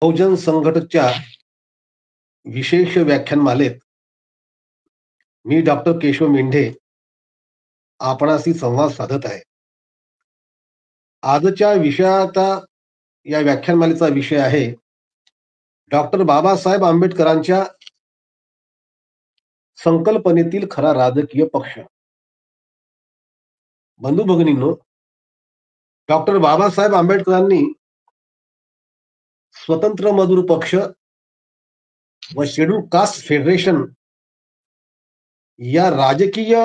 बहुजन संघटकच्या विशेष व्याख्यानमालेत मी डॉक्टर केशव मेंढे आपणाशी संवाद साधत आहे. आजच्या विषयाचा या व्याख्यानमालेचा विषय आहे डॉक्टर बाबासाहेब आंबेडकरांच्या संकल्पनेतील खरा राजकीय पक्ष. बंधू भगिनींनो, डॉक्टर बाबासाहेब आंबेडकरांनी स्वतंत्र मजूर पक्ष व शेड्यूल कास्ट फेडरेशन या राजकीय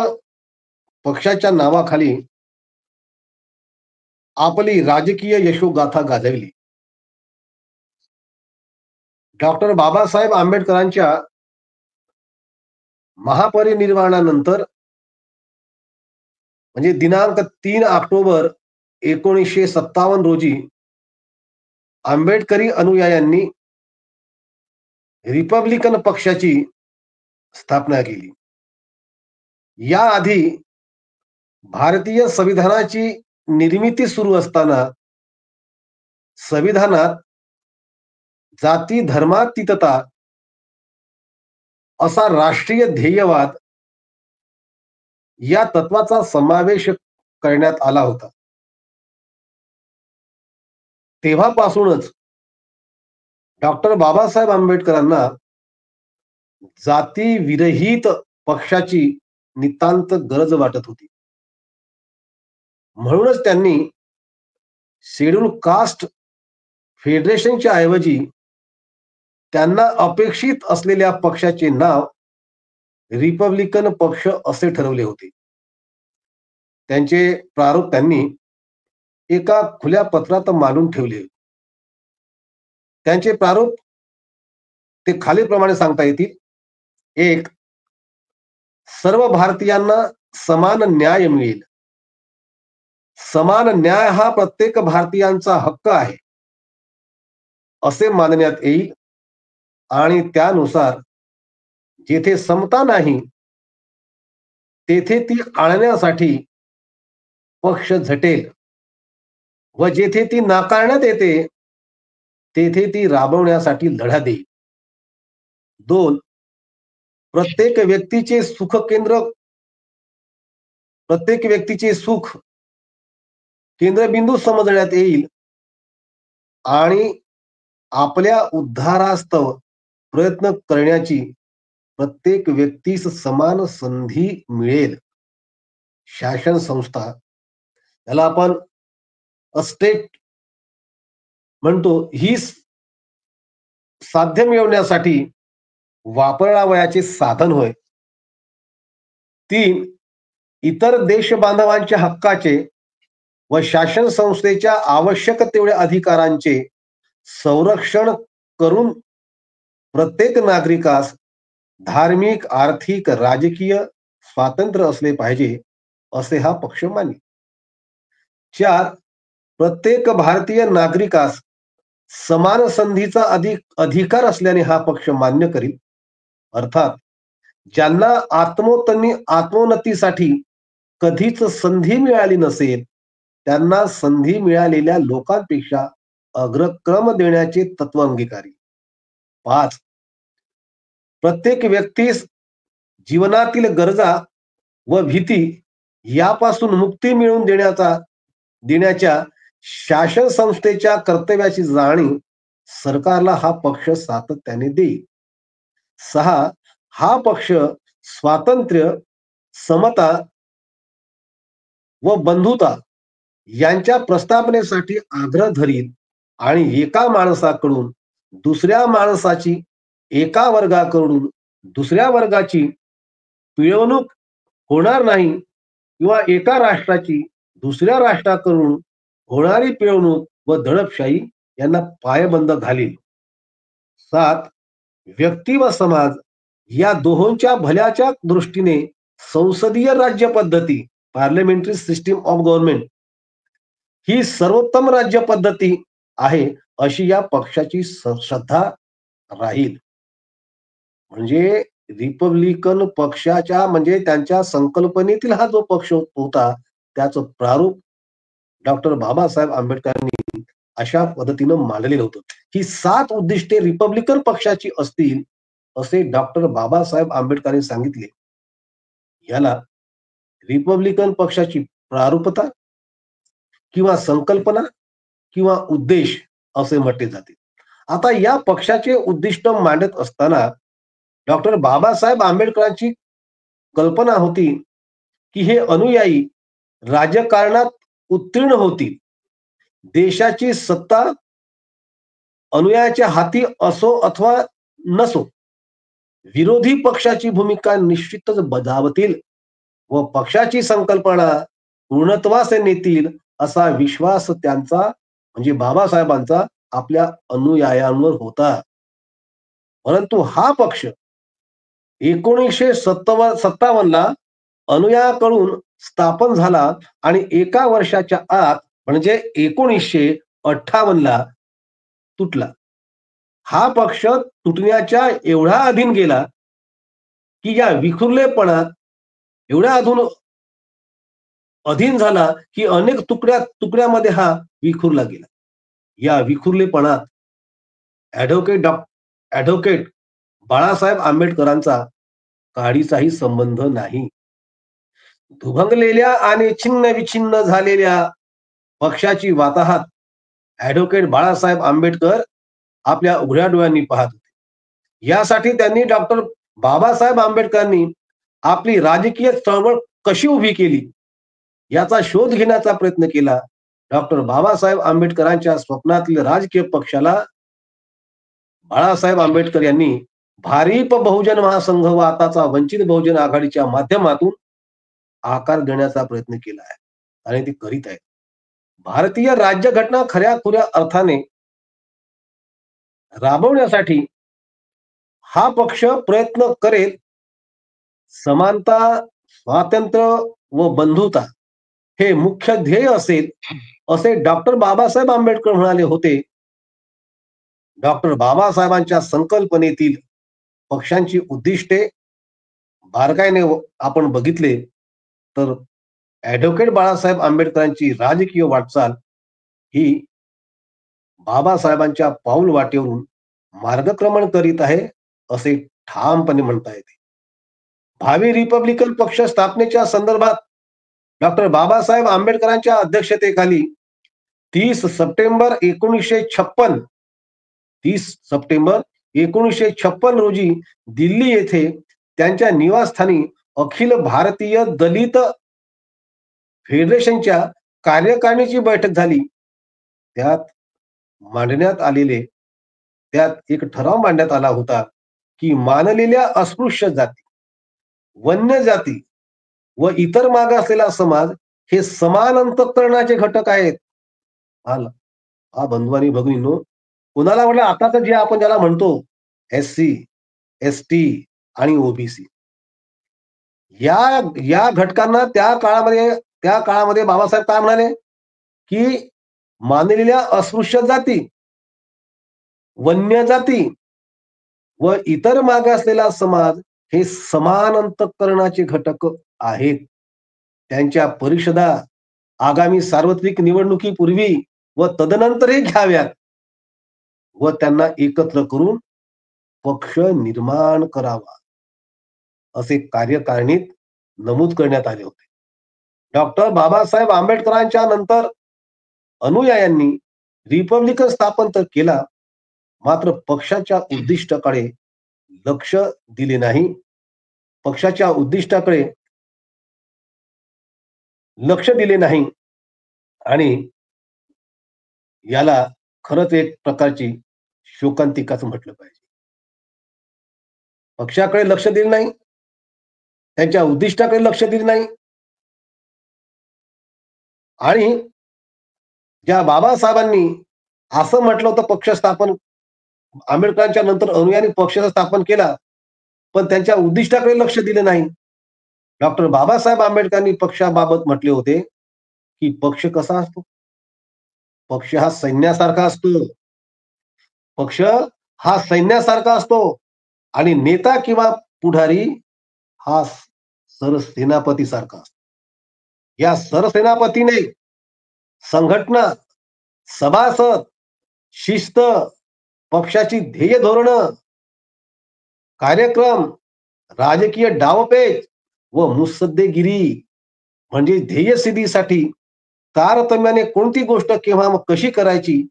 पक्षाच्या नावाखाली आपली राजकीय यशोगाथा गाजवली. डॉक्टर बाबासाहेब आंबेडकरांच्या महापरिनिर्वाणानंतर म्हणजे दिनांक 3 ऑक्टोबर 1957 रोजी आंबेडकरी अनुयायांनी रिपब्लिकन पक्षाची स्थापना केली. याआधी भारतीय संविधानाची निर्मिती सुरू असताना संविधानात जाती धर्मातीतता असा राष्ट्रीय ध्येयवाद या तत्वाचा समावेश करण्यात आला होता. तेव्हापासूनच डॉक्टर बाबासाहेब आंबेडकरांना जातीविरहित पक्षाची नितांत गरज वाटत होती. म्हणूनच त्यांनी शेड्यूल कास्ट फेडरेशनच्या ऐवजी त्यांना अपेक्षित असलेल्या पक्षाचे नाव रिपब्लिकन पक्ष असे ठरवले होते. त्यांचे प्रारूप त्यांनी एका खुल्या पत्रात मांडून ठेवले. त्यांचे प्रारूप ते खालीलप्रमाणे सांगता येतील. 1. सर्व भारतीयांना समान न्याय मिळेल. समान न्याय हा प्रत्येक भारतीयांचा हक्क आहे असे मानण्यात येईल आणि त्यानुसार जेथे समता नाही तेथे ती आणण्यासाठी पक्ष झटेल व जेथे ती नाकारण्यात येते तेथे ती राबवण्यासाठी लढा देईल. 2. प्रत्येक व्यक्तीचे सुख केंद्रबिंदू समजण्यात येईल आणि आपल्या उद्धारास्तव प्रयत्न करण्याची प्रत्येक व्यक्तीस समान संधी मिळेल. शासन संस्था, याला आपण स्टेट म्हणतो, ही साध्य मिळवण्यासाठी वापरावयाचे साधन होय. 3. इतर देश बांधवांच्या हक्काचे व शासन संस्थेच्या आवश्यक तेवढ्या अधिकारांचे संरक्षण करून प्रत्येक नागरिकास धार्मिक, आर्थिक, राजकीय स्वातंत्र्य असले पाहिजे असे हा पक्ष माने. 4. प्रत्येक भारतीय नागरिकास समान संधीचा अधिकार असल्याने हा पक्ष मान्य करील. अर्थात ज्यांना आत्मोन्नतीसाठी कधीच संधी मिळाली नसेल त्यांना संधी मिळालेल्या लोकांपेक्षा अग्रक्रम देण्याचे तत्व अंगीकारी. 5. प्रत्येक व्यक्तीस जीवनातील गरजा व भीती यापासून मुक्ती मिळवून देण्याच्या शासन संस्थेच्या कर्तव्याची जाणीव सरकारला हा पक्ष सातत्याने देईल. 6. हा पक्ष स्वातंत्र्य, समता व बंधुता यांच्या प्रस्थापनेसाठी आग्रह धरील आणि एका माणसाकडून दुसऱ्या माणसाची, एका वर्गाकडून दुसऱ्या वर्गाची पिळवणूक होणार नाही किंवा एका राष्ट्राची दुसऱ्या राष्ट्राकडून होणारी पिळवणूक व दडपशाही यांना पायबंद घालील. 7. व्यक्ती व समाज या दोहोंच्या भल्याच्या दृष्टीने संसदीय राज्य पद्धती, पार्लमेंटरी सिस्टीम ऑफ गव्हर्नमेंट, ही सर्वोत्तम राज्य पद्धती आहे अशी या पक्षाची श्रद्धा राहील. म्हणजे रिपब्लिकन पक्षाच्या म्हणजे त्यांच्या संकल्पनेतील हा जो पक्ष होता त्याचं प्रारूप डॉक्टर बाबासाहेब आंबेडकरांनी अशा पद्धतीनं मांडलेलं होतं. ही 7 उद्दिष्टे रिपब्लिकन पक्षाची असतील, असे डॉक्टर बाबासाहेब आंबेडकरांनी सांगितले. याला रिपब्लिकन पक्षाची प्रारूपता किंवा संकल्पना किंवा उद्देश असे म्हटले जाते. आता या पक्षाचे उद्दिष्ट मांडत असताना डॉक्टर बाबासाहेब आंबेडकरांची कल्पना होती, की हे अनुयायी राजकारणात उत्तीर्ण होतील. देशाची सत्ता अनुयायाच्या हाती असो अथवा नसो, विरोधी पक्षाची भूमिका निश्चितच बजावतील व पक्षाची संकल्पना पूर्णत्वास नेतील असा विश्वास त्यांचा म्हणजे बाबासाहेबांचा आपल्या अनुयायांवर होता. परंतु हा पक्ष 1957 ला अनुयायाकडून स्थापन झाला आणि एका वर्षाच्या आत म्हणजे 1958 ला तुटला. हा पक्ष तुटण्याच्या एवढा अधीन गेला, की या विखुरलेपणात एवढ्या अधीन झाला, की अनेक तुकड्यामध्ये हा विखुरला गेला. या विखुरलेपणात ॲडव्होकेट बाळासाहेब आंबेडकरांचा काडीचाही संबंध नाही. दुभंगलेल्या आणि छिन्न-विछिन्न झालेल्या पक्षाची वाताहत ॲडव्होकेट बाळासाहेब आंबेडकर आपल्या उघड्या डोळ्यांनी पाहत होते. यासाठी त्यांनी डॉक्टर बाबासाहेब आंबेडकरांनी आपली राजकीय चळवळ कशी उभी केली, याचा शोध घेण्याचा प्रयत्न केला. डॉक्टर बाबासाहेब आंबेडकरांच्या स्वप्नातील राजकीय पक्षाला बाळासाहेब आंबेडकर यांनी भारिप बहुजन महासंघ व आताचा वंचित बहुजन आघाडीच्या माध्यमातून आकार देण्याचा प्रयत्न केला आहे आणि ते करीत आहेत. भारतीय राज्यघटना खऱ्या-खुऱ्या अर्थाने राबवण्यासाठी हा पक्ष प्रयत्न करेल. समानता, स्वातंत्र्य व बंधुता हे मुख्य ध्येय असेल, असे डॉक्टर बाबासाहेब आंबेडकर म्हणाले होते. डॉक्टर बाबासाहेबांच्या संकल्पनेतील पक्षांची उद्दिष्टे बारकाईने आपण बघितले तर ॲडव्होकेट बाळासाहेब आंबेडकरांची राजकीय वाटचाल ही बाबासाहेबांच्या पाऊल वाटेवरून मार्गक्रमण करीत आहे, असे ठामपणे म्हणता येते. भावी रिपब्लिकन पक्ष स्थापनेच्या संदर्भात डॉक्टर बाबासाहेब आंबेडकरांच्या अध्यक्षतेखाली 30 सप्टेंबर 1956 रोजी दिल्ली येथे त्यांच्या निवासस्थानी अखिल भारतीय दलित फेडरेशनच्या कार्यकारिणीची बैठक झाली. त्यात एक ठराव मांडण्यात आला होता, की मानलेल्या अस्पृश्य जाती, वन्य जाती व इतर मागासलेला समाज हे समान अंतःकरणाचे घटक आहेत. हा बंधू भगिनींनो, कुणाला म्हटलं आता जे आपण ज्याला म्हणतो SC, ST आणि OBC, या घटकांना त्या काळामध्ये बाबासाहेब काय म्हणाले, की मानलेल्या अस्पृश्य जाती, वन्य जाती व इतर मागासलेला समाज हे समान अंतःकरणाचे घटक आहेत. त्यांच्या परिषदा आगामी सार्वत्रिक निवडणुकीपूर्वी व तदनंतरही घ्याव्यात व त्यांना एकत्र करून पक्ष निर्माण करावा, असे कार्यकारिणीत नमूद करण्यात आले होते. डॉक्टर बाबासाहेब आंबेडकरांच्या नंतर अनुयायांनी रिपब्लिकन स्थापन तर केला, मात्र पक्षाच्या उद्दिष्टाकडे लक्ष दिले नाही. पक्षाच्या उद्दिष्टाकडे लक्ष दिले नाही आणि याला खरंच एक प्रकारची शोकांतिकाच म्हटलं पाहिजे. पक्षाकडे लक्ष दिले नाही, त्यांच्या उद्दिष्टाकडे लक्ष दिले नाही आणि ज्या बाबासाहेबांनी असं म्हटलं होतं पक्ष स्थापन, आंबेडकरांच्या नंतर अनुयायांनी पक्ष स्थापन केला, पण त्यांच्या उद्दिष्टाकडे लक्ष दिले नाही. डॉक्टर बाबासाहेब आंबेडकरांनी पक्षाबाबत म्हटले होते, की पक्ष कसा असतो? पक्ष हा सैन्यासारखा असतो. पक्ष हा सैन्यासारखा असतो आणि नेता किंवा पुढारी हा सरसेनापती सारखा असतो. या सरसेनापतीने संघटना सभासद, शिस्त, पक्षाची ध्येय धोरण, कार्यक्रम, राजकीय डावपेच व मुत्सद्देगिरी म्हणजे ध्येयसिद्धीसाठी तारतम्याने कोणती गोष्ट केव्हा मग कशी करायची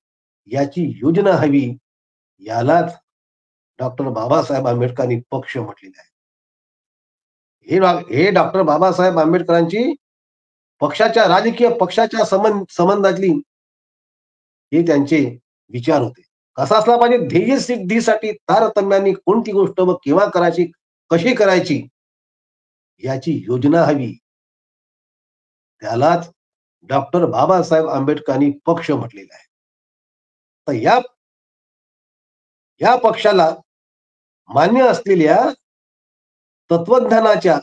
याची योजना हवी. यालाच डॉक्टर बाबासाहेब आंबेडकरांनी पक्ष म्हटलेले आहे. हे डॉक्टर बाबासाहेब आंबेडकरांची पक्षाच्या राजकीय पक्षाच्या संबंधातली हे त्यांचे विचार होते. कसा असला पाहिजे ध्येय सिद्धीसाठी तारतम्याने कोणती गोष्ट व केव्हा करायची कशी करायची याची योजना हवी. त्यालाच डॉक्टर बाबासाहेब आंबेडकरांनी पक्ष म्हटलेला आहे. तर या पक्षाला मान्य असलेल्या तत्वज्ञानाच्या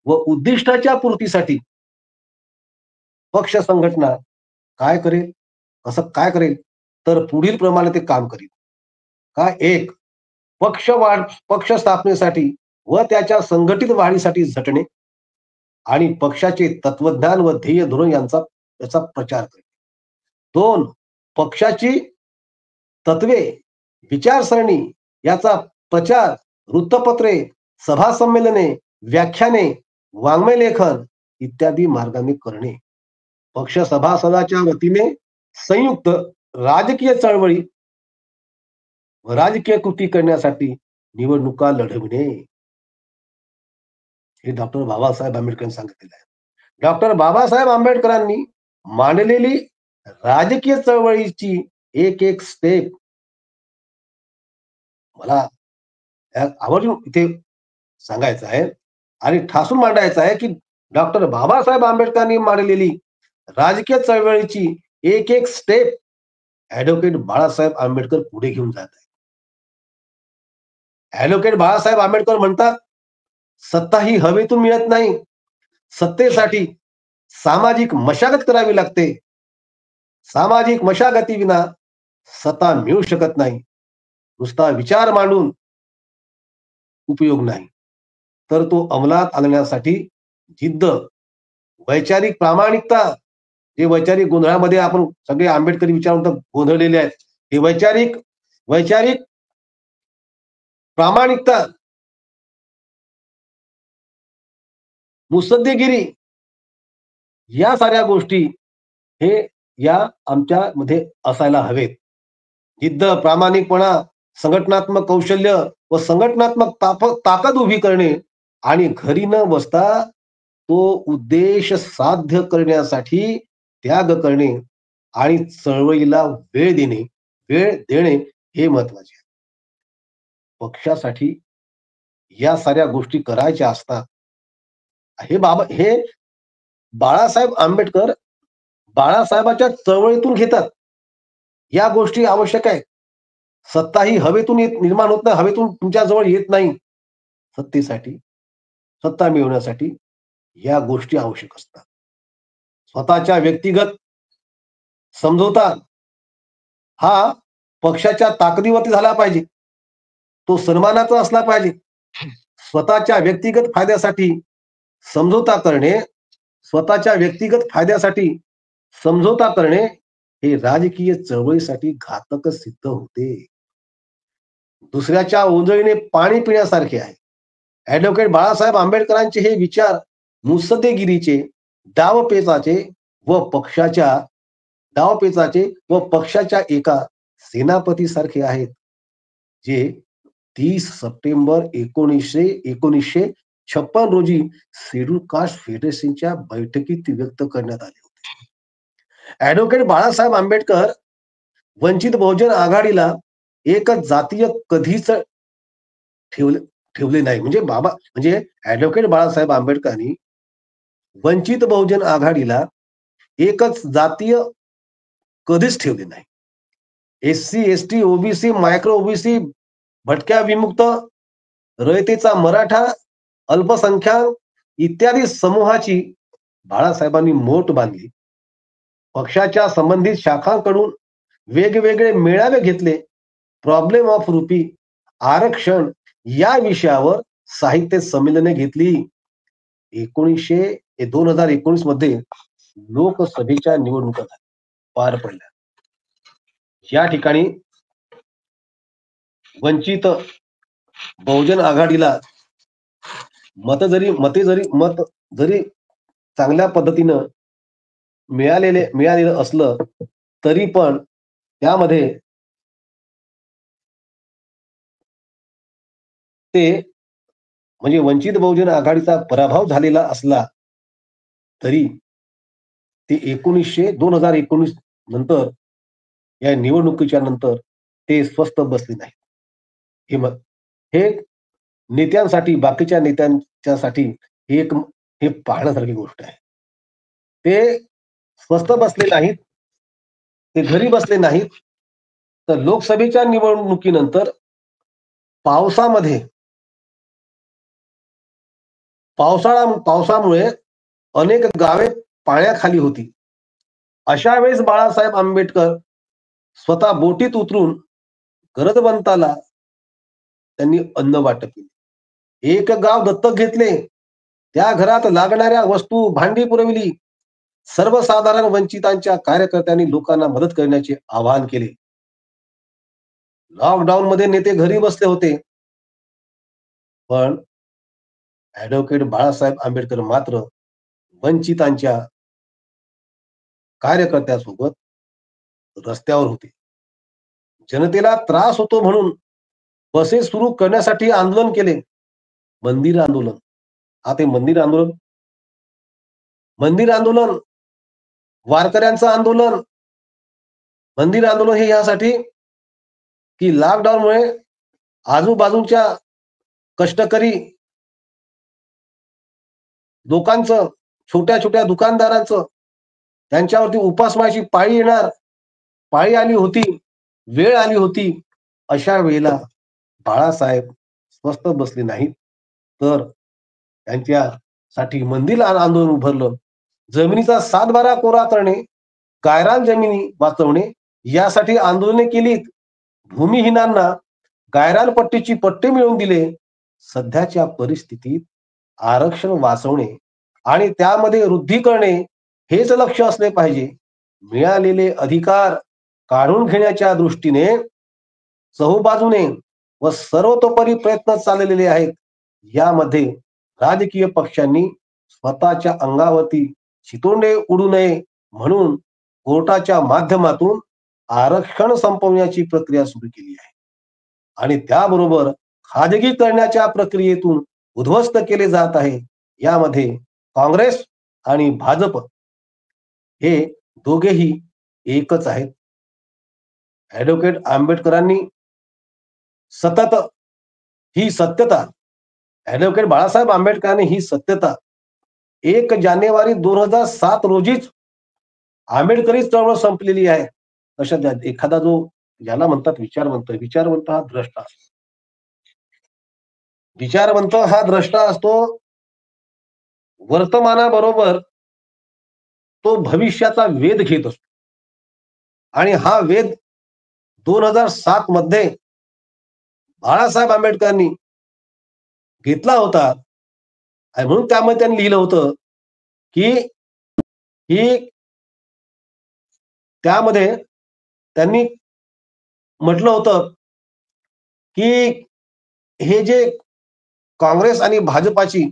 व उद्दिष्टाच्या पूर्तीसाठी पक्ष संघटना काय करेल, कसं काय करेल, तर पुढील प्रमाणे ते काम करेल. काय एक पक्ष स्थापनेसाठी व त्याच्या संघटित वाढीसाठी झटणे आणि पक्षाचे तत्वज्ञान व ध्येय धोरण याचा प्रचार करणे. दोन पक्षाची तत्वे, विचारसरणी याचा प्रचार वृत्तपत्रे, सभा संमेलने, व्याख्याने, वाङ्मय लेखन इत्यादी मार्गाने करणे. पक्ष सभासदाच्या वतीने संयुक्त राजकीय चळवळी व राजकीय कृती करण्यासाठी निवडणुका लढविणे. हे डॉक्टर बाबासाहेब आंबेडकरांनी सांगितलेलं आहे. डॉक्टर बाबासाहेब आंबेडकरांनी मांडलेली राजकीय चळवळीची एक एक स्टेप मला आवर्जून इथे सांगायचं आहे आणि ठासून मांडायचं आहे की डॉक्टर बाबासाहेब आंबेडकरांनी मांडलेली राजकीय चळवळीची एक एक स्टेप ऍडव्होकेट बाळासाहेब आंबेडकर पुढे घेऊन जात आहे. ऍडव्होकेट बाळासाहेब आंबेडकर म्हणतात, सत्ता ही हवेतून मिळत नाही. सत्तेसाठी सामाजिक मशागत करावी लागते. सामाजिक मशागतीविना सत्ता मिळू शकत नाही. नुसता विचार मांडून उपयोग नाही, तर तो अंमलात आणण्यासाठी जिद्द, वैचारिक प्रामाणिकता, जे वैचारिक गोंधळामध्ये आपण सगळे आंबेडकरी विचार गोंधळलेले आहेत, हे वैचारिक प्रामाणिकता, मुत्सद्देगिरी या साऱ्या गोष्टी हे या आमच्या मध्ये असायला हवेत. जिद्द, प्रामाणिकपणा, संघटनात्मक कौशल्य व संघटनात्मक ताकद उभी करणे आणि घरी न बसता तो उद्देश साध्य करण्यासाठी त्याग करणे आणि चळवळीला वेळ देणे हे महत्वाचे आहे. पक्षासाठी या साऱ्या गोष्टी करायच्या असतात. हे बाळासाहेब आंबेडकर बाळासाहेबाच्या चळवळीतून घेतात. या गोष्टी आवश्यक आहेत. सत्ता ही हवेतून निर्माण होत नाही, हवेतून तुमच्या जवळ येत नाही. सत्ता मिळवण्यासाठी या गोष्टी आवश्यक असतात. स्वतःच्या व्यक्तिगत समझोता हा पक्षाच्या ताकदीवरती झाला पाहिजे. तो सन्मानाचा असला पाहिजे. स्वतःच्या व्यक्तिगत फायद्यासाठी समझोता करणे हे राजकीय चळवळीसाठी घातक सिद्ध होते. दुसऱ्याच्या ओंजळीने पाणी पिण्यासारखे आहे. ऍडव्होकेट बाळासाहेब आंबेडकरांचे हे विचार मुत्सद्देगिरीचे, डावपेचाचे व पक्षाच्या एका सेनापती सारखे आहेत, जे 30 सप्टेंबर 1956 रोजी शेड्यूल कास्ट फेडरेशनच्या बैठकीत व्यक्त करण्यात आले होते. ऍडव्होकेट बाळासाहेब आंबेडकर वंचित बहुजन आघाडीला एकच जातीय कधीच ठेवले नाही. म्हणजे ऍडव्होकेट बाळासाहेब आंबेडकरांनी वंचित बहुजन आघाडीला एकच जातीय कधीच ठेवले नाही. SC, ST, OBC, micro OBC, भटक्या विमुक्त, रयतेचा मराठा, अल्पसंख्याक इत्यादी समूहाची बाळासाहेबांनी मोट बांधली. पक्षाच्या संबंधित शाखांकडून वेगवेगळे मेळावे घेतले. प्रॉब्लेम ऑफ रुपी, आरक्षण या विषयावर साहित्य संमेलने घेतली. 2019 मध्ये लोकसभेच्या निवडणुका पार पडल्या. या ठिकाणी वंचित बहुजन आघाडीला मत जरी चांगल्या पद्धतीनं मिळालेलं असलं तरी पण त्यामध्ये ते म्हणजे वंचित बहुजन आघाडीचा पराभव झालेला असला तरी ते 2019 नंतर या निवडणुकीच्या नंतर ते स्वस्थ बसले नाही. हे नेत्यांसाठी, बाकीच्या नेत्यांच्यासाठी हे पाहण्यासारखी गोष्ट आहे. ते स्वस्थ बसले नाहीत, ते घरी बसले नाहीत, तर लोकसभेच्या निवडणुकीनंतर पावसामुळे अनेक गावे पाण्याखाली होती. अशा वेळेस बाळासाहेब आंबेडकर स्वतः बोटीत उतरून गरजवंताला त्यांनी अन्न वाटप केले. एक गाव दत्तक घेतले, त्या घरात लागणाऱ्या वस्तू भांडी पुरविली. सर्वसाधारण वंचितांच्या कार्यकर्त्यांनी लोकांना मदत करण्याचे आवाहन केले. लॉकडाऊन मध्ये नेते घरी बसले होते, पण ऍडव्होकेट बाळासाहेब आंबेडकर मात्र वंचितांच्या कार्यकर्त्यासोबत रस्त्यावर होते. जनतेला त्रास होतो म्हणून बसेस सुरू करण्यासाठी आंदोलन केले. मंदिर आंदोलन, आता मंदिर आंदोलन, वारकऱ्यांचं आंदोलन, मंदिर आंदोलन हे यासाठी की लॉकडाऊनमुळे आजूबाजूच्या कष्टकरी लोकांचं, छोट्या छोट्या दुकानदारांचं त्यांच्यावरती उपासमारीची पाळी आली होती, वेळ आली होती. अशा वेळेला बाळासाहेब स्वस्थ बसले नाहीत, तर त्यांच्यासाठी मंदिर आंदोलन उभारलं. जमिनीचा 7/12 कोरा करणे, गायरान जमिनी वाचवणे यासाठी आंदोलने केलीत. भूमिहीनांना गायरान पट्टीची पट्टे मिळवून दिले. सध्याच्या परिस्थितीत आरक्षण वाचवणे आणि त्यामध्ये वृद्धी करणे हेच लक्ष असले पाहिजे. मिळालेले अधिकार काढून घेण्याच्या दृष्टीने चहूबाजूने व सर्वतोपरी प्रयत्न चाललेले आहेत. यामध्ये राजकीय पक्षांनी स्वतःच्या अंगावरती शितोंडे उडू नये म्हणून कोर्टाच्या माध्यमातून आरक्षण संपवण्याची प्रक्रिया सुरू केली आहे आणि त्याबरोबर खाजगीकरणाच्या प्रक्रियेतून उद्ध्वस्त केले जात आहे. यामध्ये काँग्रेस आणि भाजप हे दोघेही एकच आहेत. ऍडव्होकेट आंबेडकरांनी सतत ही सत्यता, ऍडव्होकेट बाळासाहेब आंबेडकरांनी ही सत्यता 1 जानेवारी 2007 रोजीच आंबेडकरी चळवळ संपलेली आहे. अशा एखादा जो ज्याला म्हणतात विचारवंत हा द्रष्टा असतो. विचारवंत हा द्रष्टा असतो. वर्तमानाबरोबर तो भविष्याचा वेध घेत असतो आणि हा वेध 2007 मध्ये बाळासाहेब आंबेडकरांनी घेतला होता आणि म्हणून त्यामध्ये त्यांनी लिहिलं होतं की त्यामध्ये त्यांनी म्हटलं होतं की हे जे काँग्रेस आणि भाजपाची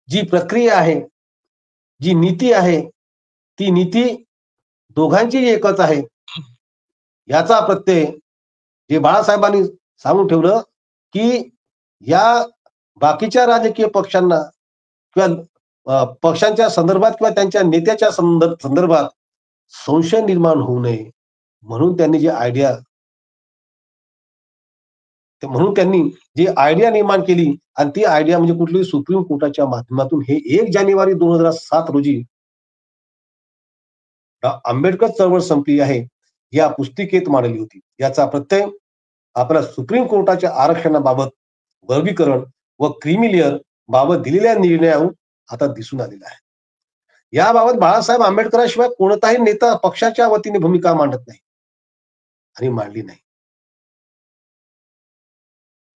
जी प्रक्रिया आहे, जी नीती आहे, ती नीती दोघांची एकच आहे. याचा प्रत्यय जे बाळासाहेबांनी सांगून ठेवलं की या बाकीच्या राजकीय पक्षांना किंवा पक्षांच्या संदर्भात किंवा त्यांच्या नेत्याच्या संदर्भात संशय निर्माण होऊ नये म्हणून त्यांनी जी आयडिया निर्माण केली आणि ती आयडिया म्हणजे कुठली सुप्रीम कोर्टाच्या माध्यमातून हे 1 जानेवारी 2007 रोजी आंबेडकर चळवळ संपली आहे या पुस्तिकेत मांडली होती. याचा प्रत्यय आपल्या सुप्रीम कोर्टाच्या आरक्षणाबाबत, वर्गीकरण व क्रिमिलेअर बाबत दिलेल्या निर्णयावरून आता दिसून आलेला आहे. याबाबत बाळासाहेब आंबेडकरांशिवाय कोणताही नेता पक्षाच्या वतीने भूमिका मांडत नाही आणि मांडली नाही.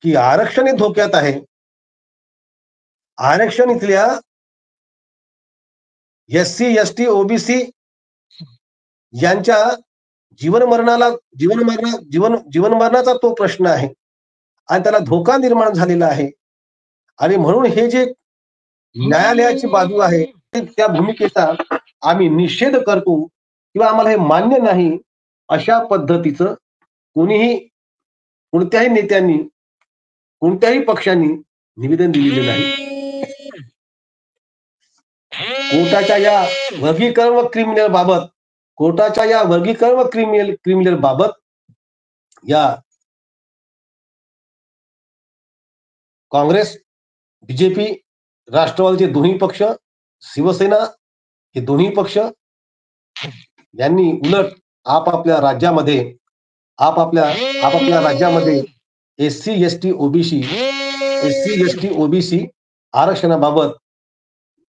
की आरक्षण हे धोक्यात आहे. आरक्षण इथल्या SC, ST, OBC यांच्या जीवन मरणाला जीवन मरणाचा तो प्रश्न आहे आणि त्याला धोका निर्माण झालेला आहे. आणि म्हणून हे जे न्यायालयाची बाजू आहे त्या भूमिकेचा आम्ही निषेध करतो किंवा आम्हाला हे मान्य नाही अशा पद्धतीचं कोणीही कोणत्याही नेत्यांनी कोणत्याही पक्षांनी निवेदन दिलेलं नाही. कोर्टाच्या या वर्गीकरण व क्रिमिनल बाबत कोर्टाच्या या वर्गीकरण व क्रिमिनल बाबत या काँग्रेस, बीजेपी, राष्ट्रवादीचे दोन्ही पक्ष, शिवसेना हे दोन्ही पक्ष यांनी उलट आपापल्या राज्यामध्ये एससी एसटी ओबीसी आरक्षणाबाबत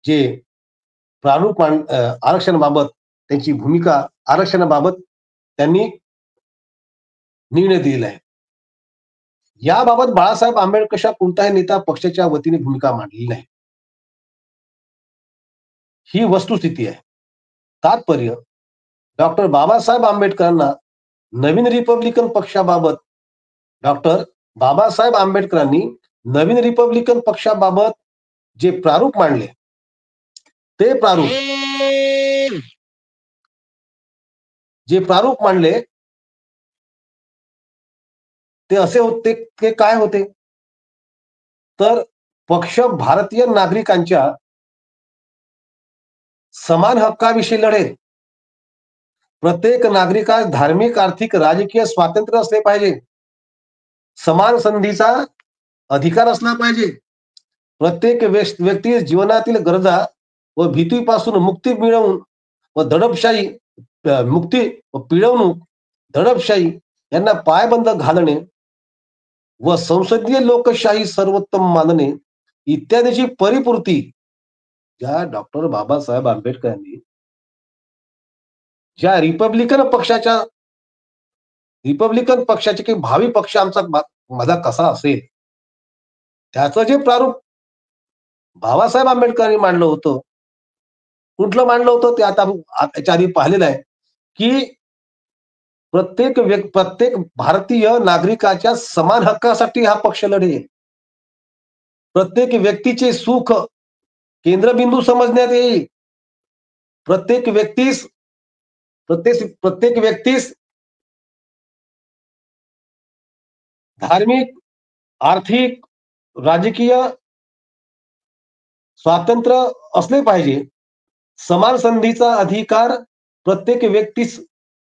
जे प्रारूप आरक्षणाबाबत त्यांची भूमिका आरक्षणाबाबत त्यांनी निर्णय दिलेला आहे. याबाबत बाळासाहेब आंबेडकर कोणताही नेता पक्षाच्या वतीने भूमिका मांडली नाही. ही वस्तुस्थिती आहे. तात्पर्य डॉक्टर बाबासाहेब आंबेडकरांना नवीन रिपब्लिकन पक्षाबाबत डॉक्टर बाबासाहेब आंबेडकरांनी नवीन रिपब्लिकन पक्षाबाबत जे प्रारूप मांडले ते प्रारूप मांडले ते असे होते ते काय होते तर पक्ष भारतीय नागरिकांच्या समान हक्काविषयी लढेल. प्रत्येक नागरिकास धार्मिक आर्थिक राजकीय स्वातंत्र्य असले पाहिजे. समान संधीचा अधिकार असला पाहिजे. प्रत्येक व्यक्ती जीवनातील गरजा व भीतीपासून मुक्ती मिळवून व दडपशाही मुक्ती व पिळवणूक दडपशाही यांना पायबंद घालणे व संसदीय लोकशाही सर्वोत्तम मानणे इत्यादीची परिपूर्ती ज्या डॉक्टर बाबासाहेब आंबेडकरांनी ज्या रिपब्लिकन पक्षाचे की भावी पक्ष माझा कसा असेल त्याचं जे प्रारूप बाबासाहेब आंबेडकरांनी मांडलं होतं कुठलं मांडलं होतं ते आता याच्या आधी पाहिलेलं आहे की प्रत्येक भारतीय नागरिकाच्या समान हक्कासाठी हा पक्ष लढेल. प्रत्येक व्यक्तीचे सुख केंद्रबिंदू समजण्यात येईल. प्रत्येक व्यक्तीस धार्मिक आर्थिक राजकीय स्वातंत्र्य असले पाहिजे. समान संधीचा अधिकार प्रत्येक व्यक्तीस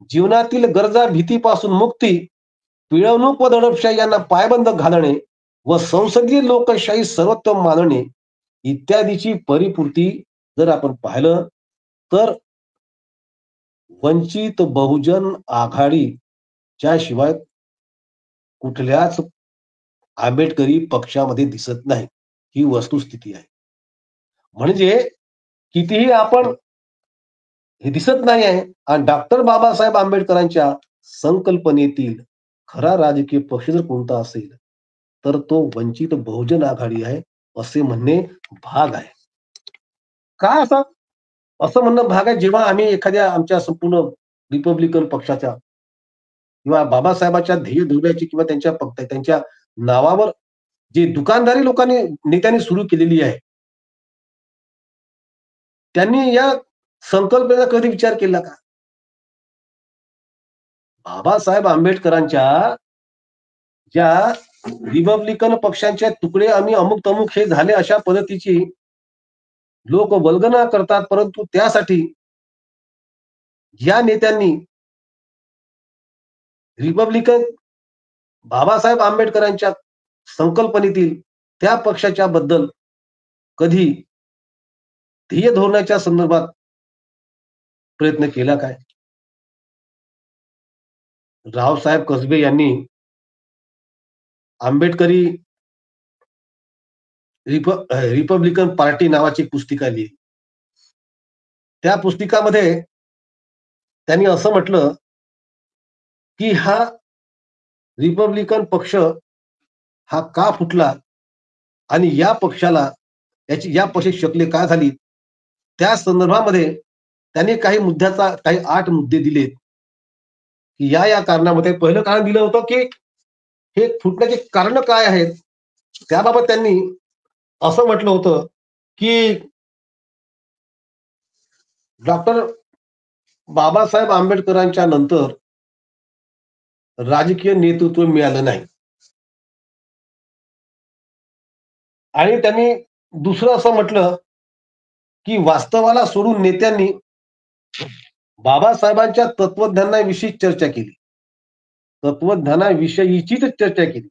जीवनातील गरजा भीतीपासून मुक्ती पिळवणूक व दडपशाही यांना पायबंद घालणे व संसदीय लोकशाही सर्वोत्तम मानणे इत्यादीची परिपूर्ती जर आपण पाहिलं तर वंचित बहुजन आघाडीच्या शिवाय कुठल्याच आंबेडकरी पक्षामध्ये दिसत नाही. ही वस्तुस्थिती आहे. म्हणजे कितीही आपण हे दिसत नाही आहे आणि डॉक्टर बाबासाहेब आंबेडकरांच्या संकल्पनेतील खरा राजकीय पक्ष जर कोणता असेल तर तो वंचित बहुजन आघाडी आहे असे म्हणणे भाग आहे. काय असं म्हणणं भाग आहे जेव्हा आम्ही एखाद्या आमच्या संपूर्ण रिपब्लिकन पक्षाच्या किंवा बाबासाहेबांच्या ध्येय धोरणाची किंवा त्यांच्या नावावर जे दुकानदारी नेत्यांनी सुरू केलेली आहे त्यांनी या संकल्पनेचा कधी विचार केला का? बाबासाहेब आंबेडकरांच्या ज्या रिपब्लिकन पक्षांचे तुकडे आम्ही अमुक तमुक हे झाले अशा पद्धतीची लोक वल्गना करतात. परंतु त्यासाठी या नेत्यांनी रिपब्लिकन बाबासाहेब आंबेडकरांच्या संकल्पनेतील त्या पक्षाच्या बद्दल कधी ध्येय धोरणाच्या संदर्भात प्रयत्न केला काय? रावसाहेब कसबे यांनी आंबेडकरी रिपब्लिकन पार्टी नावाची पुस्तिका लिहिली. त्या पुस्तिकामध्ये त्यांनी असं म्हटलं की हा रिपब्लिकन पक्ष हा का फुटला आणि या पक्षाची शक्ले का झाली त्या संदर्भामध्ये त्यांनी काही 8 मुद्दे दिलेत की या कारणामध्ये पहिलं कारण दिलं होतं, की हे फुटण्याचे कारण काय आहेत? त्याबाबत त्यांनी असं म्हटलं होतं, की डॉक्टर बाबासाहेब आंबेडकरांच्या नंतर राजकीय नेतृत्व मिळालं नाही. आणि त्यांनी दुसरं असं म्हटलं, की वास्तवाला सोडून नेत्यांनी बाबासाहेबांच्या तत्वज्ञानाविषयी चर्चा केली. तत्वज्ञानाविषयीचीच चर्चा केली.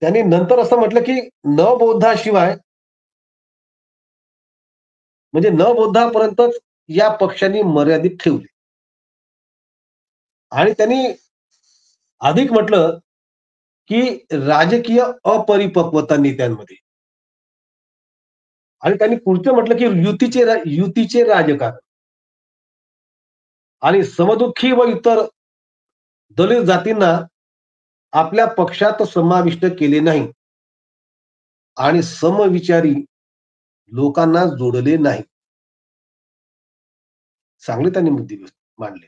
त्यांनी नंतर असं म्हटलं, की न बोधाशिवाय म्हणजे न बोधापर्यंतच या पक्षांनी मर्यादित ठेवले. आणि त्यांनी अधिक म्हटलं, की राजकीय अपरिपक्वता नेत्यांमध्ये. आणि त्यांनी पुढचं म्हटलं, की युतीचे राजकारण आणि समदुःखी व इतर दलित जातींना आपल्या पक्षात समाविष्ट केले नाही आणि समविचारी लोकांना जोडले नाही. चांगले त्यांनी मुद्दे मांडले.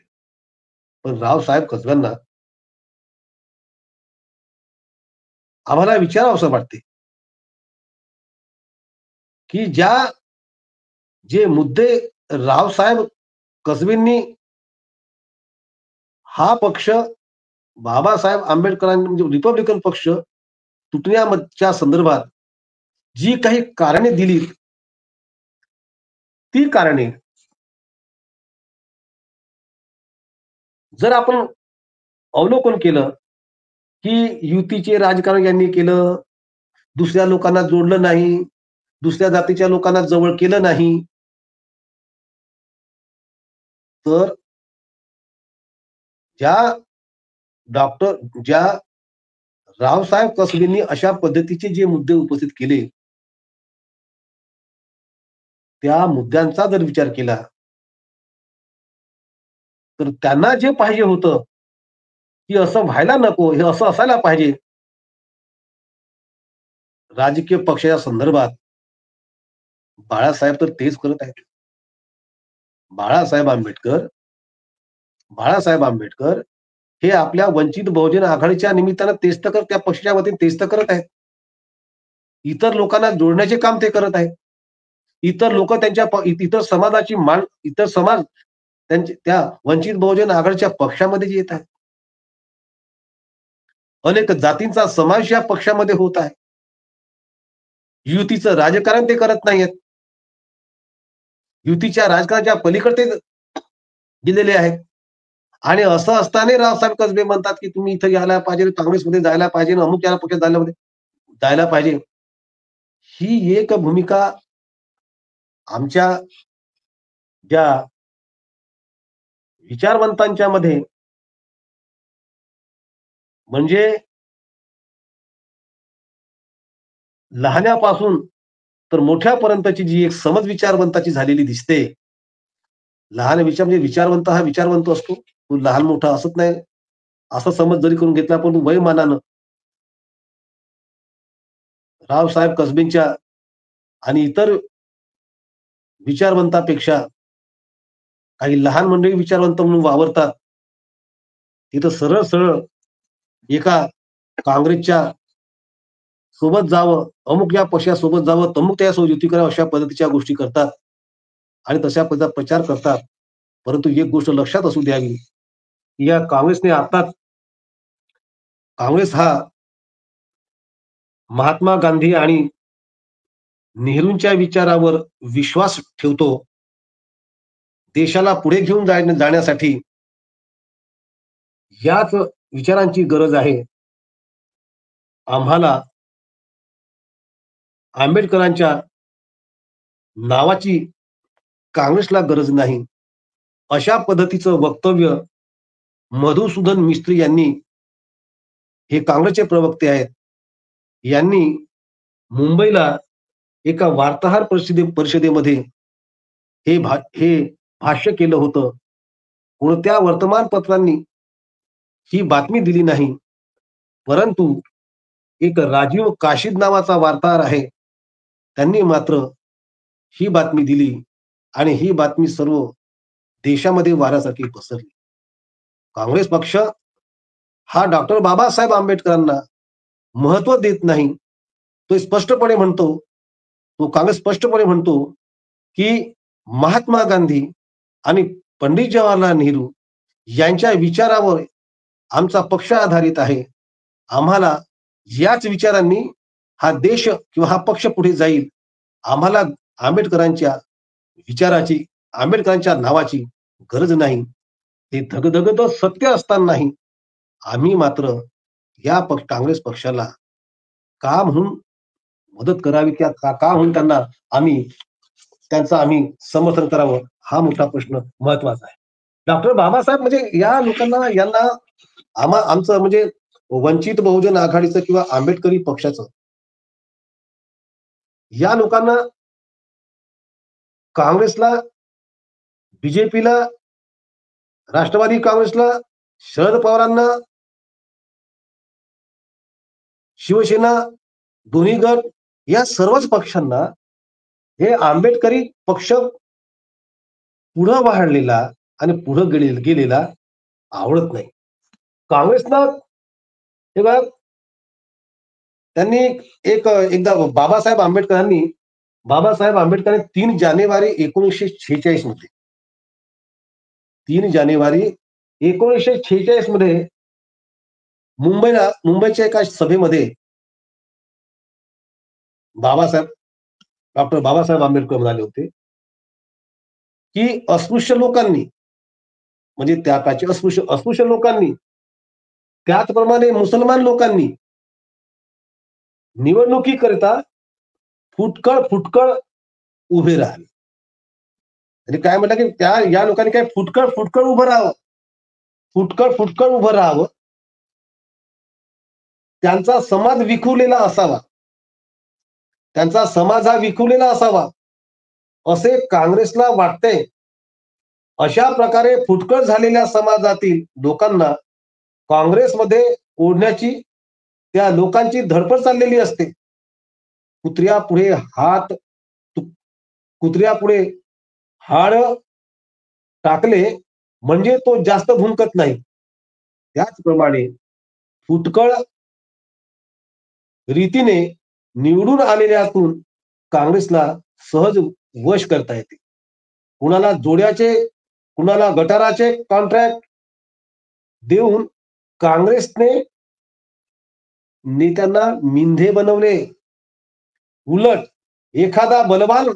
पण रावसाहेब कसब्यांना आम्हाला विचारावसं वाटते, की जे मुद्दे रावसाहेब कसबेंनी हा पक्ष बाबासाहेब आंबेडकरांनी म्हणजे रिपब्लिकन पक्ष तुटण्याच्या संदर्भात जी काही कारणे दिलीत, ती कारणे जर आपण अवलोकन केलं, की युतीचे राजकारण यांनी केलं, दुसऱ्या लोकांना जोडलं नाही, दुसऱ्या जातीच्या लोकांना जवळ केलं नाही, तर ज्या डॉक्टर ज्या रावसाहेब कसबेंनी अशा पद्धतीचे जे मुद्दे उपस्थित केले, त्या मुद्द्यांचा जर विचार केला, तर त्यांना जे पाहिजे होतं, की असं व्हायला नको, हे असं असायला पाहिजे. राजकीय पक्षाच्या संदर्भात बाळासाहेब तर तेच करत आहेत. बाळासाहेब आंबेडकर बाळासाहेब आंबेडकर हे आपल्या वंचित बहुजन आघाडीच्या निमित्तानं तेच तर त्या पक्षाच्या वतीने तेच तर करत आहेत. इतर लोकांना जोडण्याचे काम ते करत आहेत. इतर लोक इतर समाजाची इतर समाज त्या वंचित बहुजन आघाडीच्या पक्षामध्ये जे येत आहेत. अनेक जातींचा समावेश या पक्षामध्ये होत आहे. युतीचं राजकारण ते करत नाहीयेत. युतीच्या राजकारणाच्या पलीकडे ते गेलेले आहेत. आणि असं असताना रावसाहेब कसबे म्हणतात, की तुम्ही इथं यायला पाहिजे, काँग्रेसमध्ये जायला पाहिजे, अमुक या पक्षात जायला पाहिजे. ही एक भूमिका आमच्या ज्या विचारवंतांच्या मध्ये म्हणजे लहान्यापासून तर मोठ्यापर्यंतची जी एक समज विचारवंताची झालेली दिसते. लहान विचार म्हणजे विचारवंत हा विचारवंत असतो. तो लहान मोठा असत नाही. असा समज जरी करून घेतला, पण वयोमानानं रावसाहेब कसबेंच्या आणि इतर विचारवंतापेक्षा काही लहान मंडळी विचारवंत म्हणून वावरतात. तिथं सरळ-सरळ एका काँग्रेसच्या सोबत जावं, अमुक या पक्षासोबत जावं, तमुक त्यासोबत युती करावं, अशा पद्धतीच्या गोष्टी करतात आणि तशा पद्धतीचा प्रचार करतात. परंतु एक गोष्ट लक्षात असू द्यावी, की या काँग्रेसने आताच काँग्रेस हा महात्मा गांधी आणि नेहरूंच्या विचारावर विश्वास ठेवतो. देशाला पुढे घेऊन जाण्यासाठी याच विचारांची गरज आहे. आम्हाला आंबेडकरांच्या नावाची काँग्रेसला गरज नाही. अशा पद्धतीचं वक्तव्य मधुसूदन मिस्त्री यांनी, हे काँग्रेसचे प्रवक्ते आहेत, यांनी मुंबईला एका वार्ताहर परिषदेमध्ये हे भाष्य केलं होतं. कोणत्या वर्तमानपत्रांनी ही बातमी दिली नाही. परंतु एक राजीव काशीद नावाचा वार्ताहर आहे. त्यांनी मात्र ही बातमी दिली आणि ही बातमी सर्व देशामध्ये वाऱ्यासारखी पसरली. काँग्रेस पक्ष हा डॉक्टर बाबासाहेब आंबेडकरांना महत्व देत नाही. तो स्पष्टपणे म्हणतो, तो काँग्रेस स्पष्टपणे म्हणतो, की महात्मा गांधी आणि पंडित जवाहरलाल नेहरू यांच्या विचारावर आमचा पक्ष आधारित आहे. आम्हाला याच विचारांनी हा देश किंवा हा पक्ष पुढे जाईल. आम्हाला आंबेडकरांच्या विचाराची, आंबेडकरांच्या नावाची गरज नाही. ते धगधगत सत्य असतानाही आम्ही मात्र या काँग्रेस पक्षाला का म्हणून मदत करावी, किंवा का म्हणून त्यांना आम्ही त्यांचं आम्ही समर्थन करावं, हा मोठा प्रश्न महत्वाचा आहे. डॉक्टर बाबासाहेब म्हणजे या लोकांना, यांना आमचं म्हणजे वंचित बहुजन आघाडीचं किंवा आंबेडकरी पक्षाचं, या लोकांना काँग्रेसला, बीजेपीला, राष्ट्रवादी काँग्रेसला, शरद पवारांना, शिवसेना, दोन्ही गट, या सर्वच पक्षांना हे आंबेडकरी पक्ष पुढं वाढलेला आणि पुढं गेलेला आवडत नाही. काँग्रेसला हे बघा, त्यांनी एकदा बाबासाहेब आंबेडकरांनी 3 जानेवारी 1946 मध्ये 3 जानेवारी 1946 मध्ये मुंबईच्या एका सभेमध्ये डॉक्टर बाबासाहेब आंबेडकर म्हणाले होते, की अस्पृश्य लोकांनी, म्हणजे त्या काळचे अस्पृश्य लोकांनी, त्याचप्रमाणे मुसलमान लोकांनी निवडणुकीकरिता फुटकळ उभे राहिले. म्हणजे काय म्हटलं, की या लोकांनी काय फुटकळ उभं राहावं, फुटकळ उभं राहावं, त्यांचा समाज विखुरलेला असावा, त्यांचा समाज हा विखुरलेला असावा असे काँग्रेसला वाटते. अशा प्रकारे फुटकळ झालेल्या समाजातील लोकांना काँग्रेसमध्ये ओढण्याची त्या लोकांची धडपड चाललेली असते. कुत्र्यापुढे हाड टाकले म्हणजे तो जास्त भुंकत नाही. त्याचप्रमाणे फुटकळ रीतीने निवडून आलेल्यातून काँग्रेसला सहज वश करता येते. कुणाला जोड्याचे, कुणाला गटाराचे कॉन्ट्रॅक्ट देऊन काँग्रेसने नेत्यांना मिंधे बनवले. उलट एखादा बलवान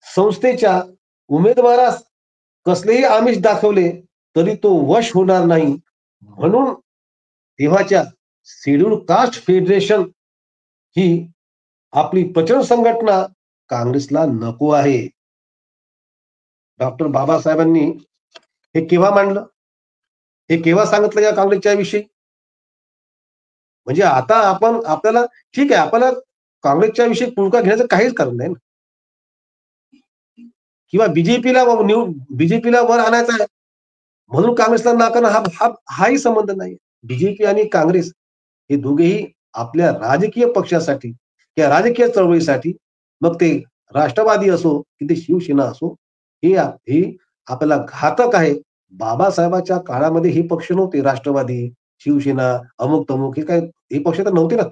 संस्थेच्या उमेदवारास कसलेही आमिष दाखवले तरी तो वश होणार नाही. म्हणून तेव्हाच्या शेड्यूल कास्ट फेडरेशन ही आपली प्रचंड संघटना काँग्रेसला नको आहे. डॉक्टर बाबासाहेबांनी हे केव्हा मांडलं, हे केव्हा सांगितलं या काँग्रेसच्या विषयी? म्हणजे आता आपल्याला ठीक आहे, आपल्याला काँग्रेसच्या विषयी पुळका घेण्याचं काहीच कारण नाही ना, किंवा बीजेपीला वर आणायचं आहे म्हणून काँग्रेसला नाकारणं हाही संबंध नाही. बीजेपी आणि काँग्रेस हे दोघेही आपल्या राजकीय पक्षासाठी किंवा राजकीय चळवळीसाठी, मग ते राष्ट्रवादी असो की ते शिवसेना असो, हे आपल्याला घातक आहे. बाबासाहेबांच्या काळामध्ये हे पक्ष नव्हते, राष्ट्रवादी, शिवसेना, अमुक तमुक, हे पक्ष तर नव्हते ना.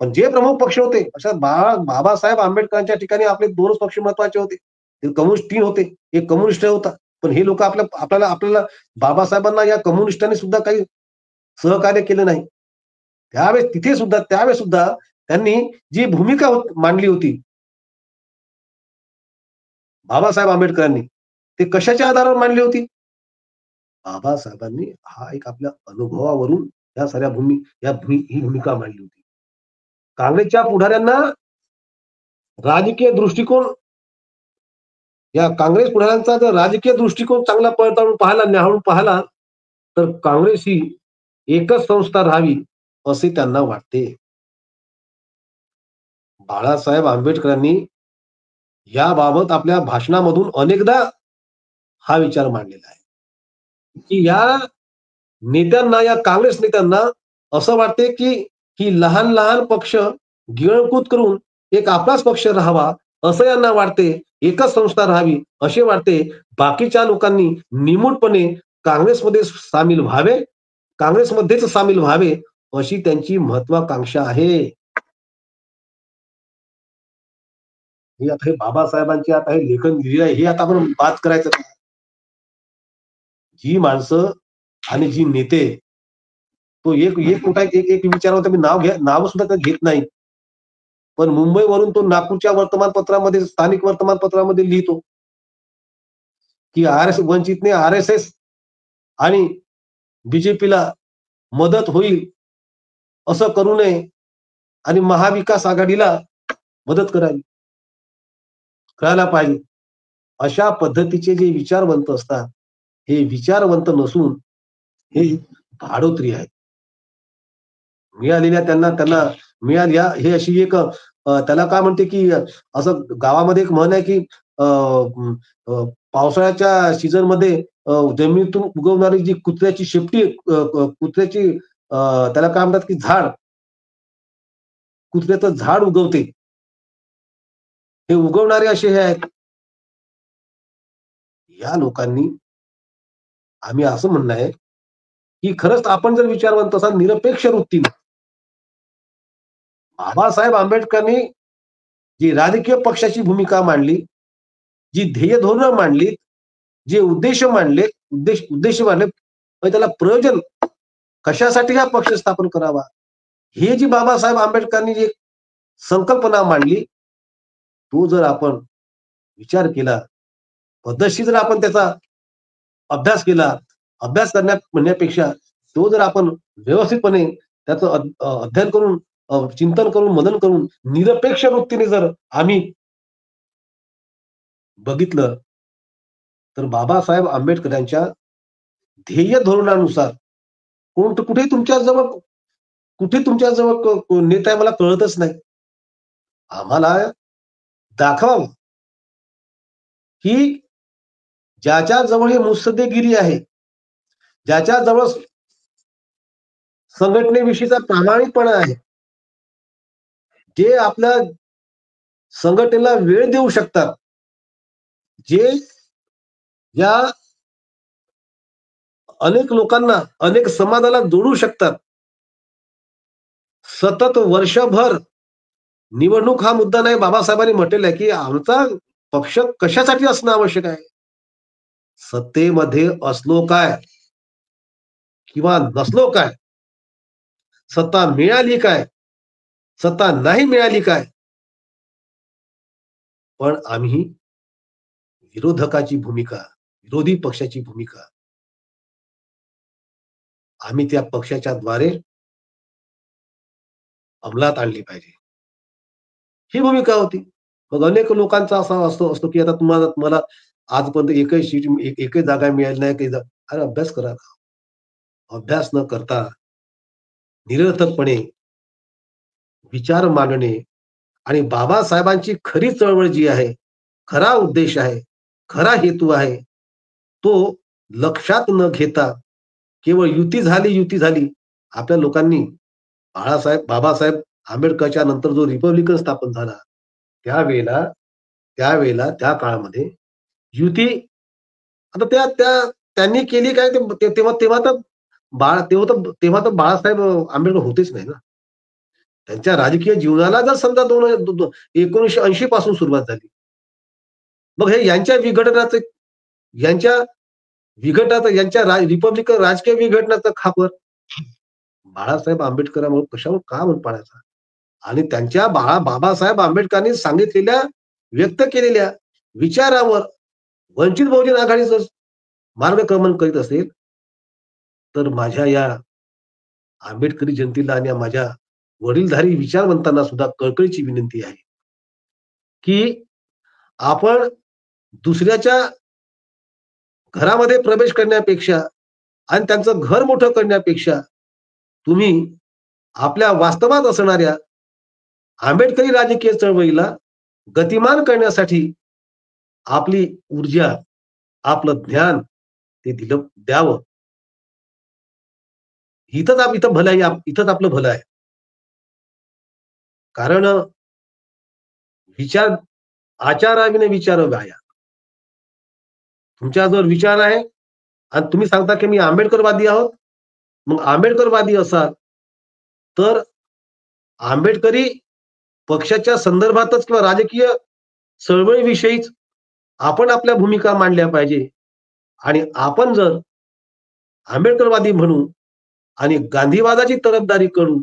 पण जे प्रमुख पक्ष होते, अशा बाबासाहेब आंबेडकरांच्या ठिकाणी आपले 2च पक्ष महत्वाचे होते. कम्युनिस्ट 3 होते, एक कम्युनिस्ट होता. पण हे लोक आपल्याला बाबासाहेबांना या कम्युनिस्टांनी सुद्धा काही सहकार्य केलं नाही. त्यावेळेस सुद्धा त्यांनी जी भूमिका मांडली होती बाबासाहेब आंबेडकरांनी, ते कशाच्या आधारावर मांडली होती? बाबासाहेबांनी हा एक आपल्या अनुभवावरून या साऱ्या ही भूमिका मांडली होती. काँग्रेसच्या पुढाऱ्यांना राजकीय दृष्टिकोन, या काँग्रेस पुढाऱ्यांचा जर राजकीय दृष्टिकोन चांगला न्याहाळून पाहिला तर काँग्रेस ही एकच संस्था राहावी असे त्यांना वाटते. बाळासाहेब आंबेडकरांनी याबाबत आपल्या भाषणामधून अनेकदा हा विचार मांडलेला आहे, की या नेत्यांना, या काँग्रेस नेत्यांना असं वाटते की ही लहान लहान पक्ष गिळंकृत करून एक आपलाच पक्ष राहावा असं यांना वाटते, एकच संस्था राहावी असे वाटते. बाकीच्या लोकांनी निमूटपणे काँग्रेसमध्ये सामील व्हावे, काँग्रेसमध्येच सामील व्हावे, अशी त्यांची महत्वाकांक्षा आहे. हे आता हे बाबासाहेबांचे आता हे लेखन लिहिलं आहे, हे आता आपण बात करायचं का? जी माणसं आणि जी नेते, तो एक एक कुठला एक एक विचार होता, मी नाव सुद्धा त्यात घेत नाही. पण मुंबईवरून तो नागपूरच्या वर्तमानपत्रामध्ये, स्थानिक वर्तमानपत्रामध्ये लिहितो, की वंचितने आर-एस-एस आणि बीजेपीला मदत होईल असं करू नये आणि महाविकास आघाडीला मदत करायला पाहिजे. अशा पद्धतीचे जे विचारवंत असतात, हे विचारवंत नसून हे भाडोत्री आहेत. मिळालेल्या त्यांना त्यांना मिळाल्या हे अशी एक त्याला काय म्हणते, की असं गावामध्ये एक म्हण आहे, की अ, पावसाळ्याच्या सीझनमध्ये जमिनीतून उगवणारी जी कुत्र्याची शेपटी, कुत्र्याची त्याला काय म्हणतात, की कुत्र्याचं झाड उगवते. हे उगवणारे असे हे आहेत. या लोकांनी, आम्ही असं म्हणणं आहे, की खरंच आपण जर विचारवंत असाल निरपेक्ष वृत्तीने, बाबासाहेब आंबेडकरांनी जी राजकीय पक्षाची भूमिका मांडली, जी ध्येय धोरणं मांडली, जे उद्देश मांडले, मग त्याला प्रयोजन कशासाठी हा पक्ष स्थापन करावा, हे जी बाबासाहेब आंबेडकरांनी जी संकल्पना मांडली, तो जर आपण विचार केला, पद्धतशीर जर आपण त्याचा अभ्यास केला, अभ्यास म्हणण्यापेक्षा तो जर आपण व्यवस्थितपणे त्याचं अध्ययन करून, चिंतन करून, मनन करून, निरपेक्ष वृत्तीने जर आम्ही बघितलं, तर बाबासाहेब आंबेडकरांच्या ध्येय धोरणानुसार कुठे तुमच्या जवळ नेता आहे मला कळतच नाही. आम्हाला दाखवावं, की ज्याच्या जवळ हे मुत्सद्देगिरी आहे, ज्याच्या जवळ संघटनेविषयीचा प्रामाणिकपणा आहे, जे आपल्या संघटनेला वेळ देऊ शकतात, जे या अनेक लोकांना, अनेक समाजाला जोडू शकतात. सतत वर्षभर निवडणूक हा मुद्दा नाही. बाबासाहेबांनी म्हटलेलं आहे, की आमचा पक्ष कशासाठी असणं आवश्यक आहे? सत्तेमध्ये असलो काय किंवा नसलो काय, सत्ता मिळाली काय, सत्ता नाही मिळाली काय, पण आम्ही विरोधकाची भूमिका, विरोधी पक्षाची भूमिका आम्ही त्या पक्षाच्या द्वारे अंमलात आणली पाहिजे. ही भूमिका होती. मग अनेक लोकांचा असा असतो, की आता तुम्हाला आजपर्यंत एकही जागा मिळाली नाही, काही अरे अभ्यास करा. अभ्यास न करता निरर्थकपणे विचार मांडणे आणि बाबासाहेबांची खरी चळवळ जी आहे, खरा उद्देश आहे, खरा हेतू आहे, तो लक्षात न घेता केवळ युती झाली. आपल्या लोकांनी बाबासाहेब आंबेडकरच्या नंतर जो रिपब्लिकन स्थापन झाला, त्यावेळेला त्यावेळेला त्या काळामध्ये युती, आता त्या त्या त्यांनी केली काय, तेव्हा तर बाळासाहेब आंबेडकर होतेच नाही ना. त्यांच्या राजकीय जीवनाला जर समजा 1980 पासून सुरुवात झाली. मग हे यांच्या रिपब्लिकन राजकीय विघटनाचा खापर बाळासाहेब आंबेडकरांमुळे कशावर का म्हणून पाडायचा? आणि त्यांच्या बाबासाहेब आंबेडकरांनी सांगितलेल्या, व्यक्त केलेल्या विचारावर वंचित बहुजन आघाडीचं मार्गक्रमण करीत असेल, तर माझ्या या आंबेडकरी जनतेला आणि माझ्या वडीलधारी विचारवंतांना सुद्धा कळकळीची विनंती आहे, की आपण दुसऱ्याच्या घरामध्ये प्रवेश करण्यापेक्षा आणि त्यांचं घर मोठं करण्यापेक्षा तुम्ही आपल्या वास्तवात असणाऱ्या आंबेडकरी राजकीय चळवळीला गतिमान करण्यासाठी आपली ऊर्जा, आपलं ज्ञान ते द्यावं. इथंच भलं आहे, इथंच आपलं भलं आहे. कारण विचार आचाराविने विचार व्हाया. तुमच्या जर विचार आहे, आणि तुम्ही सांगता की मी आंबेडकरवादी आहोत. मग आंबेडकरवादी असाल, तर आंबेडकरी पक्षाच्या संदर्भातच किंवा राजकीय चळवळीविषयीच आपण आपल्या भूमिका मांडल्या पाहिजे. आणि आपण जर आंबेडकरवादी म्हणू आणि गांधीवादाची तरफदारी करू,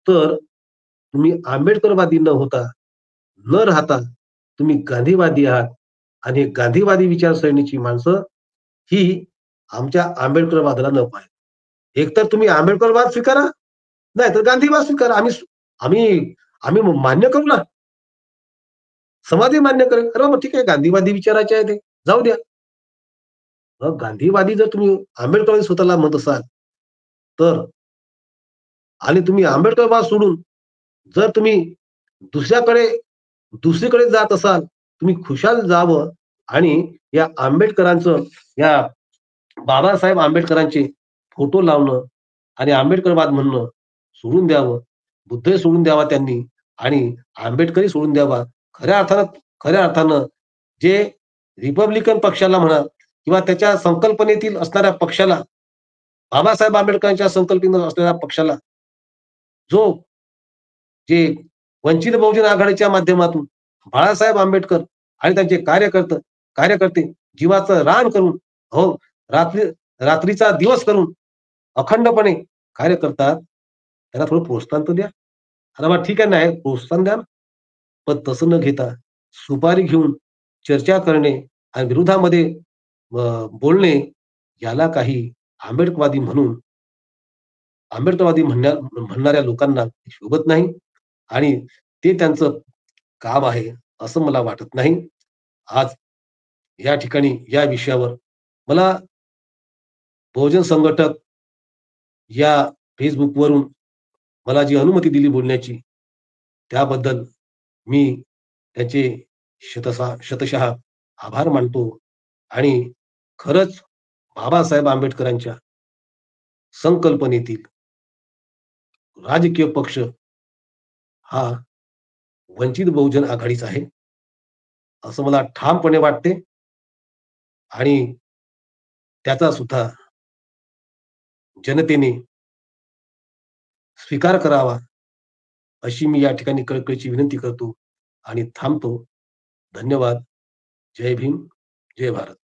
तर तुम्ही आंबेडकरवादी न राहता तुम्ही गांधीवादी आहात आणि गांधीवादी विचारसरणीची माणसं ही आमच्या आंबेडकरवादाला न पाहिजे. एकतर तुम्ही आंबेडकरवाद स्वीकारा, नाहीतर गांधीवाद स्वीकारा. आम्ही आम्ही मान्य करू ना. समाजही मान्य करेल. अरे बाबा ठीक आहे, गांधीवादी विचाराचे आहे ते, जाऊ द्या. मग गांधीवादी जर तुम्ही आंबेडकरवादी स्वतःला म्हणत असाल, तर आणि तुम्ही आंबेडकरवाद सोडून जर तुम्ही दुसऱ्याकडे दुसरीकडे जात असाल, तुम्ही खुशाल जावं आणि या आंबेडकरांचं, या बाबासाहेब आंबेडकरांचे फोटो लावणं आणि आंबेडकरवाद म्हणणं सोडून द्यावं. बुद्धही सोडून द्यावा त्यांनी आणि आंबेडकरही सोडून द्यावा. खऱ्या अर्थानं जे रिपब्लिकन पक्षाला म्हणा किंवा त्याच्या संकल्पनेतील असणाऱ्या पक्षाला, बाबासाहेब आंबेडकरांच्या संकल्पनेत असलेल्या पक्षाला, जो जे वंचित बहुजन आघाडीच्या माध्यमातून बाळासाहेब आंबेडकर आणि त्यांचे कार्यकर्ते जीवाचं रान करून, हो, रात्री रात्रीचा दिवस करून अखंडपणे कार्य करतात, त्यांना थोडं प्रोत्साहन तर द्या. अरे बा ठीक आहे, नाही प्रोत्साहन द्या ना, पण तसं न घेता सुपारी घेऊन चर्चा करणे आणि विरोधामध्ये बोलणे, याला काही आंबेडकरवादी म्हणून आंबेडकरवादी म्हणणाऱ्या लोकांना शोभत नाही आणि ते त्यांचं काम आहे असं मला वाटत नाही. आज या ठिकाणी या विषयावर मला बहुजन संघटक या Facebookवरून मला जी अनुमती दिली बोलण्याची, त्याबद्दल मी त्याचे शतशः आभार मानतो आणि खरंच बाबासाहेब आंबेडकरांच्या संकल्पनेतील राजकीय पक्ष हा वंचित बहुजन आघाडीच आहे, असं मला ठामपणे वाटते आणि त्याचा सुद्धा जनतेने स्वीकार करावा, अशी मी या ठिकाणी कळकळीची विनंती करतो आणि थांबतो. धन्यवाद. जय भीम, जय भारत.